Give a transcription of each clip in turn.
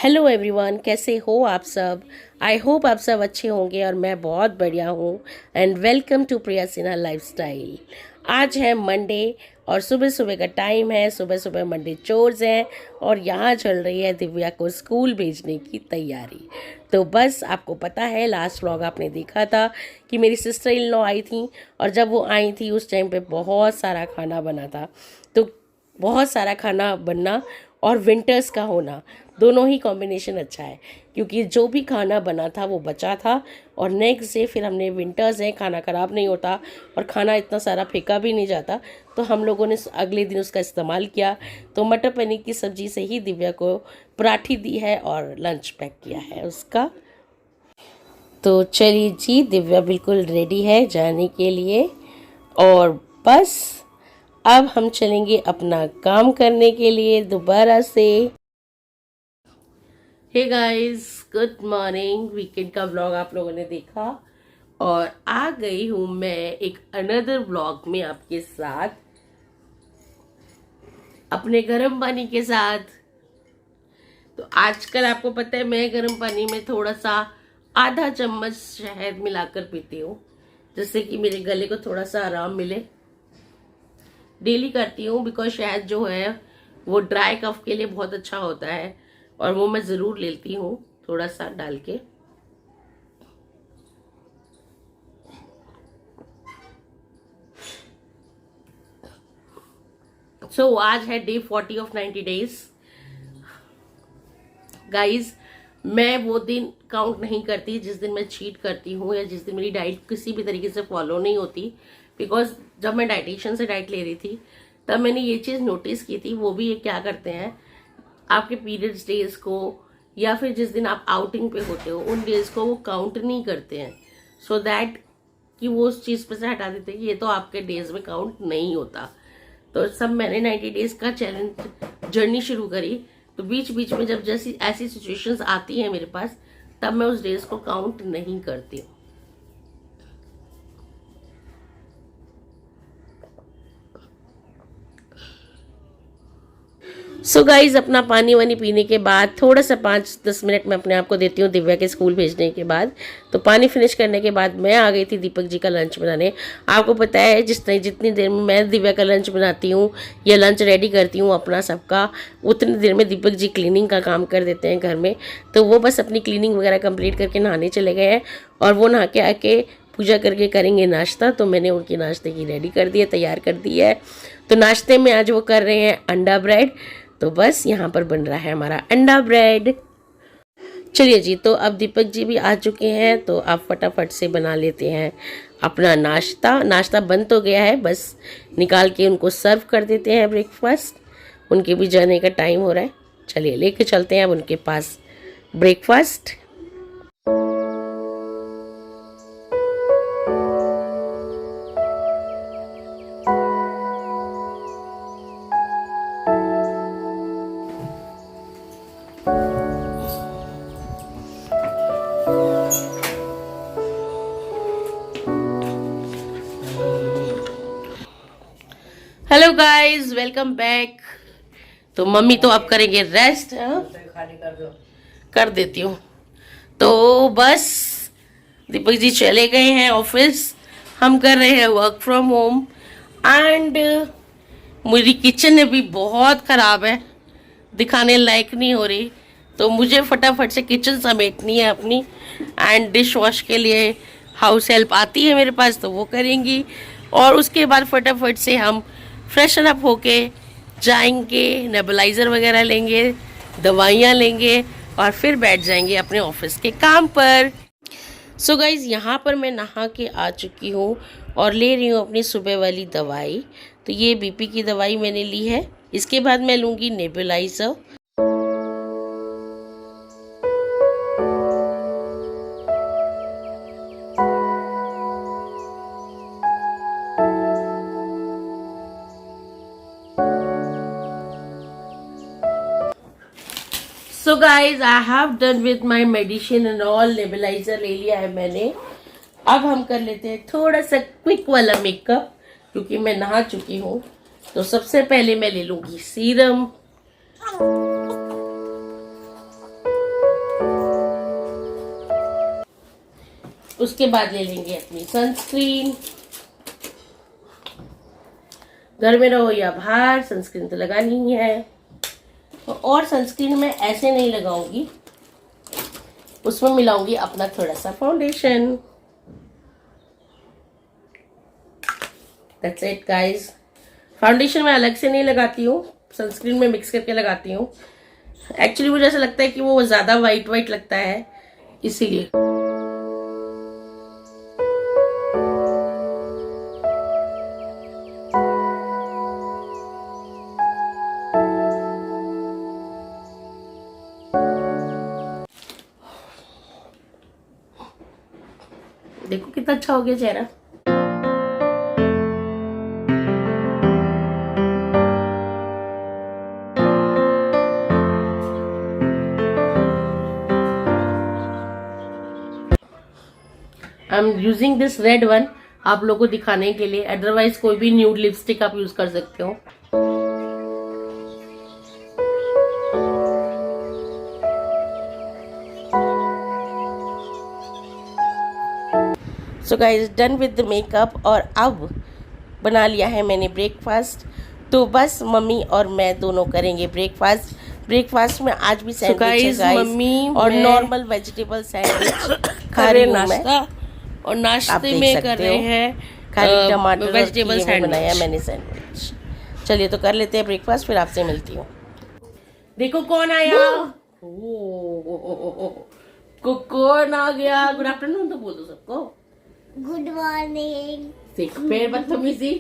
Hello everyone, कैसे हो आप सब। आई होप आप सब अच्छे होंगे और मैं बहुत बढ़िया हूँ। And welcome to Priya Sinha lifestyle. आज है मंडे और सुबह सुबह का टाइम है। सुबह सुबह मंडे चोर्स हैं और यहाँ चल रही है दिव्या को स्कूल भेजने की तैयारी। तो बस आपको पता है, लास्ट व्लॉग आपने देखा था कि मेरी सिस्टर इन लॉ आई थी और जब वो आई थी उस टाइम पे बहुत सारा खाना बना था। तो बहुत सारा खाना बनना और विंटर्स का होना, दोनों ही कॉम्बिनेशन अच्छा है, क्योंकि जो भी खाना बना था वो बचा था और नेक्स्ट डे फिर हमने, विंटर्स है, खाना ख़राब नहीं होता और खाना इतना सारा फेंका भी नहीं जाता, तो हम लोगों ने अगले दिन उसका इस्तेमाल किया। तो मटर पनीर की सब्ज़ी से ही दिव्या को पराठी दी है और लंच पैक किया है उसका। तो चलिए जी, दिव्या बिल्कुल रेडी है जाने के लिए और बस अब हम चलेंगे अपना काम करने के लिए दोबारा से। Hey guys, good morning. Weekend का व्लॉग आप लोगों ने देखा और आ गई हूँ मैं एक अनदर व्लॉग में आपके साथ, अपने गर्म पानी के साथ। तो आजकल आपको पता है मैं गर्म पानी में थोड़ा सा आधा चम्मच शहद मिलाकर पीती हूँ, जिससे कि मेरे गले को थोड़ा सा आराम मिले। डेली करती हूँ बिकॉज शहद जो है वो ड्राई कफ के लिए बहुत अच्छा होता है और वो मैं ज़रूर लेती हूँ थोड़ा सा डाल के। आज है डे 40 ऑफ 90 डेज। गाइज, मैं वो दिन काउंट नहीं करती जिस दिन मैं चीट करती हूँ या जिस दिन मेरी डाइट किसी भी तरीके से फॉलो नहीं होती। बिकॉज जब मैं डाइटिशियन से डाइट ले रही थी तब मैंने ये चीज़ नोटिस की थी। वो भी ये क्या करते हैं, आपके पीरियड्स डेज को या फिर जिस दिन आप आउटिंग पे होते हो उन डेज को वो काउंट नहीं करते हैं, सो दैट कि वो उस चीज़ पे से हटा देते हैं कि ये तो आपके डेज में काउंट नहीं होता। तो सब मैंने 90 डेज का चैलेंज जर्नी शुरू करी, तो बीच बीच में जब जैसी ऐसी सिचुएशंस आती हैं मेरे पास, तब मैं उस डेज को काउंट नहीं करती हूँ। सो गाइज, अपना पानी वानी पीने के बाद थोड़ा सा 5-10 मिनट में अपने आप को देती हूँ दिव्या के स्कूल भेजने के बाद। तो पानी फिनिश करने के बाद मैं आ गई थी दीपक जी का लंच बनाने। आपको पता है जितनी देर में मैं दिव्या का लंच बनाती हूँ या लंच रेडी करती हूँ अपना सबका, उतनी देर में दीपक जी क्लीनिंग का काम कर देते हैं घर में। तो वो बस अपनी क्लीनिंग वगैरह कंप्लीट करके नहाने चले गए हैं और वो नहा के आके पूजा करके करेंगे नाश्ता। तो मैंने उनकी नाश्ते की रेडी कर दी है, तैयार कर दी है। तो नाश्ते में आज वो कर रहे हैं अंडा ब्रेड। तो बस यहाँ पर बन रहा है हमारा अंडा ब्रेड। चलिए जी, तो अब दीपक जी भी आ चुके हैं, तो आप फटाफट से बना लेते हैं अपना नाश्ता। नाश्ता बन तो गया है, बस निकाल के उनको सर्व कर देते हैं ब्रेकफास्ट। उनके भी जाने का टाइम हो रहा है। चलिए लेके चलते हैं अब उनके पास breakfast. Hello guys, welcome back. तो मम्मी तो अब करेंगे रेस्ट। कर देती हूँ। तो बस दीपक जी चले गए हैं ऑफिस, हम कर रहे हैं वर्क फ्रॉम होम। एंड मेरी किचन अभी बहुत ख़राब है, दिखाने लायक नहीं हो रही, तो मुझे फटाफट से किचन समेटनी है अपनी। एंड डिश वॉश के लिए हाउस हेल्प आती है मेरे पास, तो वो करेंगी। और उसके बाद फटाफट से हम फ्रेशन अप होके जाएंगे, नेबुलाइज़र वगैरह लेंगे, दवाइयाँ लेंगे और फिर बैठ जाएंगे अपने ऑफिस के काम पर। सो गाइज़, यहाँ पर मैं नहा के आ चुकी हूँ और ले रही हूँ अपनी सुबह वाली दवाई। तो ये बीपी की दवाई मैंने ली है। इसके बाद मैं लूँगी nebuliser. So guys, I have done with my medicine and all. Nebuliser ले लिया है मैंने। अब हम कर लेते हैं थोड़ा सा क्विक वाला मेकअप, क्योंकि मैं नहा चुकी हूँ। तो सबसे पहले मैं ले लूँगी सीरम। उसके बाद ले लेंगे अपनी सनस्क्रीन। घर में रहो या बाहर, सनस्क्रीन तो लगानी ही है। और सनस्क्रीन मैं ऐसे नहीं लगाऊंगी, उसमें मिलाऊंगी अपना थोड़ा सा foundation. That's it guys. Foundation मैं अलग से नहीं लगाती हूँ, सनस्क्रीन में मिक्स करके लगाती हूँ। एक्चुअली मुझे ऐसा लगता है कि वो ज़्यादा वाइट वाइट लगता है, इसीलिए। देखो कितना अच्छा हो गया चेहरा। I am using this red one आप लोगों को दिखाने के लिए, अदरवाइज कोई भी न्यूड लिपस्टिक आप यूज कर सकते हो। So guys done with the makeup, और अब बना लिया है मैंने ब्रेकफास्ट। तो बस मम्मी और मैं दोनों करेंगे ब्रेकफास्ट। ब्रेकफास्ट में आज भी सैंडविच है गाइस, मम्मी और नॉर्मल वेजिटेबल सैंडविच खा रही हूं मैं। और नाश्ते में कर रहे हैं खाली टमाटर वेजिटेबल सैंडविच बनाया मैंने सैंडविच। चलिए तो कर लेते हैं ब्रेकफास्ट, फिर आपसे मिलती हूँ। देखो कौन आया, कौन आ गया। गुड आफ्टरनून तो बोल दो सबको। Good morning. फिर बदतमीजी,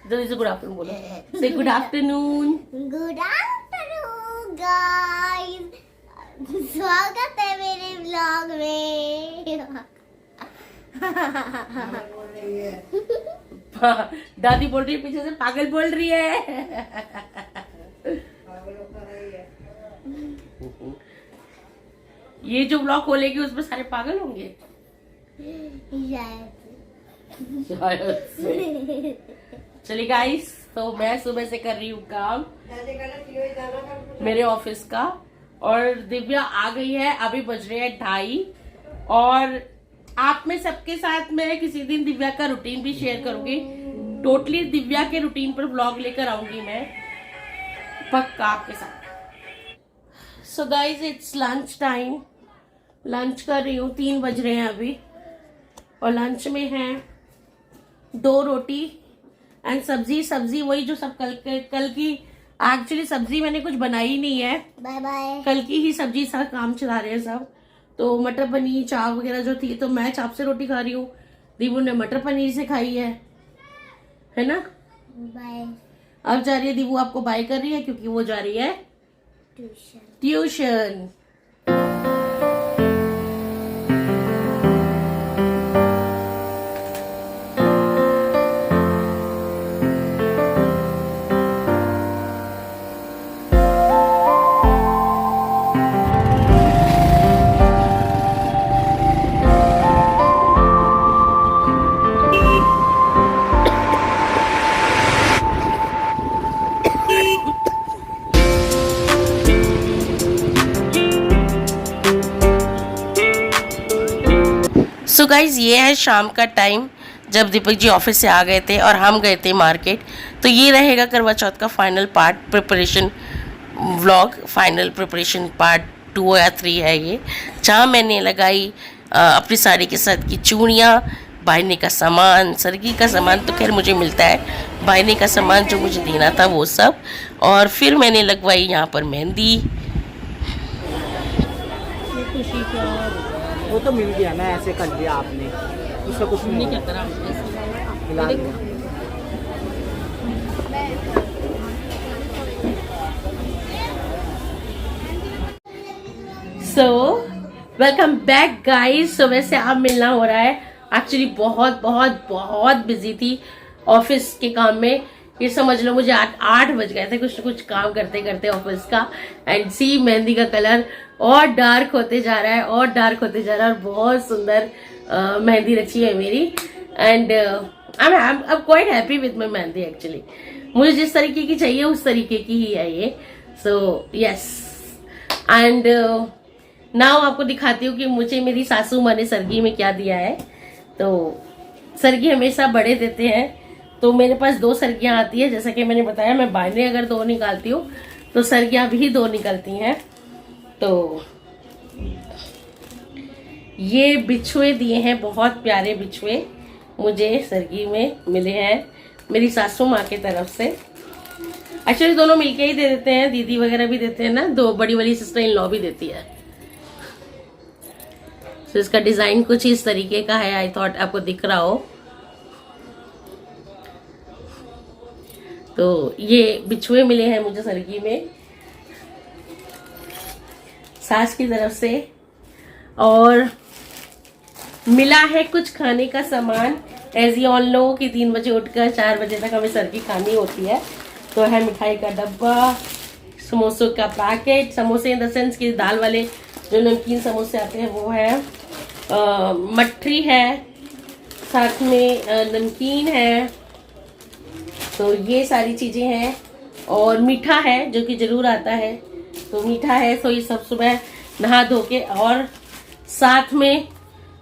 जल्दी से गुड आफ्टरनून बोलो। से good afternoon. Good afternoon guys, स्वागत है मेरे व्लॉग में। दादी बोल रही है पीछे से, पागल बोल रही है। ये जो ब्लॉग खोलेगी उसमें सारे पागल होंगे शायद से। चलिए गाइस, तो मैं सुबह से कर रही हूँ काम मेरे ऑफिस का, और दिव्या आ गई है। अभी बज रहे हैं 2:30, और आप में सबके साथ मैं किसी दिन दिव्या का रूटीन भी शेयर करूंगी। टोटली दिव्या के रूटीन पर ब्लॉग लेकर आऊंगी मैं पक्का आपके साथ। So guys it's lunch time, lunch कर रही हूँ। 3 बज रहे हैं अभी, और लंच में है 2 रोटी एंड सब्जी वही जो सब कल की। एक्चुअली सब्जी मैंने कुछ बनाई नहीं है, बाय बाय। कल की ही सब्जी सा काम चला रहे हैं सब। तो मटर पनीर चाप वगैरह जो थी, तो मैं चाप से रोटी खा रही हूँ, दीबू ने मटर पनीर से खाई है ना। बाय। अब जा रही है दीबू, आपको बाय कर रही है क्योंकि वो जा रही है ट्यूशन। सो गाइज ये है शाम का टाइम, जब दीपक जी ऑफिस से आ गए थे और हम गए थे मार्केट। तो ये रहेगा करवा चौथ का final part preparation vlog, final preparation part 2 या 3 है ये, जहाँ मैंने लगाई अपनी साड़ी के साथ की चूड़ियाँ, बायने का सामान, सरगी का सामान तो खैर मुझे मिलता है, बायने का सामान जो मुझे देना था वो सब, और फिर मैंने लगवाई यहाँ पर मेहंदी। वो तो मिल गया ना, ऐसे कर दिया आपने, उससे कुछ नहीं करता खिला दिया। So welcome back guys. सुबह से अब मिलना हो रहा है। एक्चुअली बहुत बहुत बहुत बिजी थी ऑफिस के काम में, ये समझ लो मुझे 8 बज गए थे कुछ न कुछ काम करते करते ऑफिस का। एंड सी मेहंदी का कलर और डार्क होते जा रहा है और डार्क होते जा रहा है, और बहुत सुंदर मेहंदी रची है मेरी। And I am quite happy with my mehndi. Actually मुझे जिस तरीके की चाहिए उस तरीके की ही है ये। सो यस, एंड नाउ आपको दिखाती हूँ कि मुझे मेरी सासू माँ ने सरगी में क्या दिया है। तो सरगी हमेशा बड़े देते हैं, तो मेरे पास 2 सरगियाँ आती है। जैसा कि मैंने बताया, मैं बाइनरी अगर 2 निकालती हूँ तो सरगियाँ भी 2 निकलती हैं। तो ये बिछुए दिए हैं, बहुत प्यारे बिछुए मुझे सरगी में मिले हैं मेरी सासू माँ की तरफ से। एक्चुअली दोनों मिलके ही दे देते हैं, दीदी वगैरह भी देते हैं ना, 2 बड़ी वाली सिस्टर इन लॉ भी देती है। तो इसका डिजाइन कुछ इस तरीके का है। आई थॉट आपको दिख रहा हो। तो ये बिछुए मिले हैं मुझे सरगी में सास की तरफ से, और मिला है कुछ खाने का सामान। एज यू ऑल नो कि 3 बजे उठकर 4 बजे तक हमें सरगी खानी होती है। तो है मिठाई का डब्बा, समोसों का पैकेट, समोसे इन द सेंस कि दाल वाले जो नमकीन समोसे आते हैं वो है, मठरी है, साथ में नमकीन है। तो ये सारी चीजें हैं, और मीठा है जो कि जरूर आता है। तो मीठा है, तो ये सब सुबह नहा धो के, और साथ में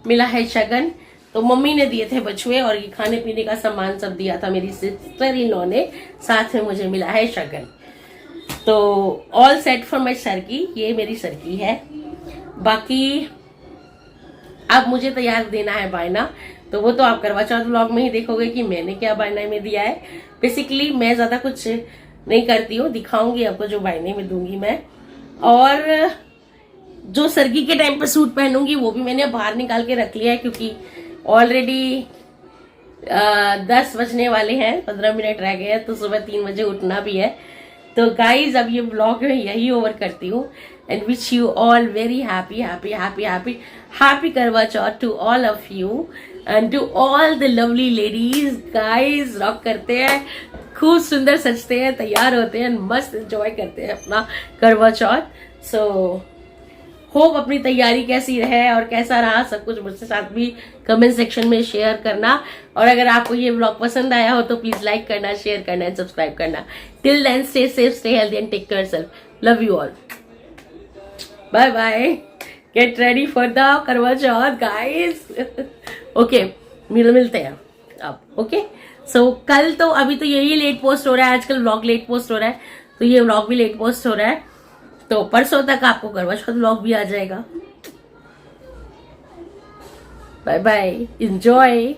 मिला है शगन। तो मम्मी ने दिए थे बछुए, और ये खाने पीने का सामान सब दिया था मेरी सिस्टर इन लॉ ने। साथ में मुझे मिला है शगन। तो ऑल सेट फॉर माई सरगी। ये मेरी सरगी है। बाकी अब मुझे तैयार देना है बायना, तो वो तो आप करवा चौथ व्लॉग में ही देखोगे कि मैंने क्या बायना में दिया है। बेसिकली मैं ज्यादा कुछ नहीं करती हूँ, दिखाऊंगी आपको जो बायने में दूंगी मैं। और जो सरगी के टाइम पर सूट पहनूंगी वो भी मैंने बाहर निकाल के रख लिया है, क्योंकि ऑलरेडी 10 बजने वाले हैं, 15 मिनट रह गए हैं, तो सुबह 3 बजे उठना भी है। तो गाइज अब ये ब्लॉग में यही ओवर करती हूँ, and wish you all very happy happy happy happy happy Karwa Chauth to all of you and to all the lovely ladies. Guys rock करते हैं, खूब सुंदर सजते हैं, तैयार होते हैं, मस्त एंजॉय करते हैं अपना करवा चौथ। सो होप अपनी तैयारी कैसी रहे और कैसा रहा सब कुछ मुझसे साथ भी कमेंट सेक्शन में शेयर करना। और अगर आपको ये व्लॉग पसंद आया हो तो प्लीज लाइक करना, शेयर करना एंड सब्सक्राइब करना। Till then stay safe, stay healthy and take care self. Love you all. Bye bye. Get ready for the Karwa Chauth guys. Okay, मिलते हैं अब। ओके सो कल तो अभी तो यही लेट पोस्ट हो रहा है, आजकल व्लॉग लेट पोस्ट हो रहा है, तो ये व्लॉग भी लेट पोस्ट हो रहा है। तो परसों तक आपको करवा चौथ व्लॉग भी आ जाएगा। Bye bye, enjoy.